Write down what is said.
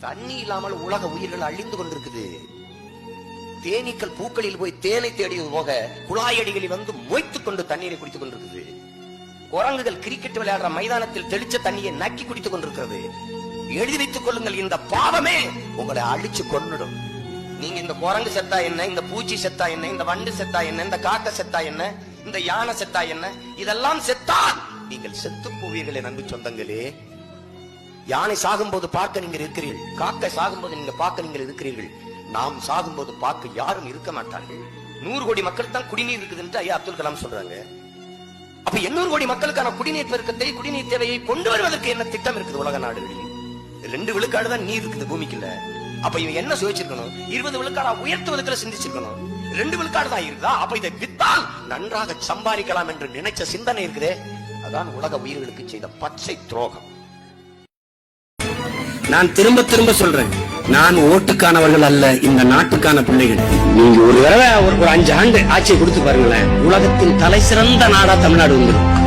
தண்ணி இல்லாமல் உலக உயிர்கள் அழிந்து கொண்டிருக்குது. தேனீக்கள் பூக்களில் போய் தேனை தேடியது போக குழாயடிகளில் வந்து மொய்த்துக் கொண்டு தண்ணீரை குடித்துக் கொண்டிருக்குது. குரங்குகள் கிரிக்கெட் விளையாடுற மைதானத்தில் தெளிச்ச தண்ணியை நக்கி குடித்துக் கொண்டிருக்கிறது. எழுதி வைத்துக் கொள்ளுங்கள், இந்த பாவமே உங்களை அழிச்சு கொன்னுடும். நீங்க இந்த குரங்கு செத்தா என்ன, இந்த பூச்சி செத்தா என்ன, இந்த வண்டு செத்தா என்ன, இந்த காக்கை செத்தா என்ன, இந்த யானை செத்தா என்ன, இதெல்லாம் செத்தா நீங்கள் செத்து போவீர்களே நம்பி சொந்தங்களே. யானை சாகும்போது பார்க்க நீங்கள் இருக்கிறீர்கள், காக்கை சாகும்போது நீங்க பார்க்க நீங்கள் இருக்கிறீர்கள். நாம் சாகும்போது பார்க்க யாரும் இருக்க மாட்டார்கள். 100 கோடி மக்கள் தான் குடிநீர் இருக்குது என்று ஐயா அப்துல் கலாம் சொல்றாங்க. அப்ப 800 கோடி மக்களுக்கான குடிநீர் பெருக்கத்தை, குடிநீர் தேவையை கொண்டு வருவதற்கு என்ன திட்டம் இருக்குது உலக நாடுகளில்? 2 விழுக்காடு தான் நீர் இருக்குது பூமிக்குள்ள. அப்ப இவன் என்ன சுவைச்சிருக்கணும்? 20 விழுக்காடா உயர்த்துவதற்கு சிந்திச்சிருக்கணும். 2 விழுக்காடு தான் இருக்குதா? அப்ப இதை வித்தால் நன்றாக சம்பாதிக்கலாம் என்று நினைச்ச சிந்தனை இருக்குதே, அதான் உலக உயிர்களுக்கு செய்த பச்சை துரோகம். நான் திரும்ப திரும்ப சொல்றேன், நான் ஓட்டுக்கானவர்கள் அல்ல, இந்த நாட்டுக்கான பிள்ளைகள். நீங்க ஒரு தடவை ஒரு 5 ஆண்டு ஆட்சியை கொடுத்து பாருங்களேன், உலகத்தின் தலை சிறந்த நாடா தமிழ்நாடு வந்துடும்.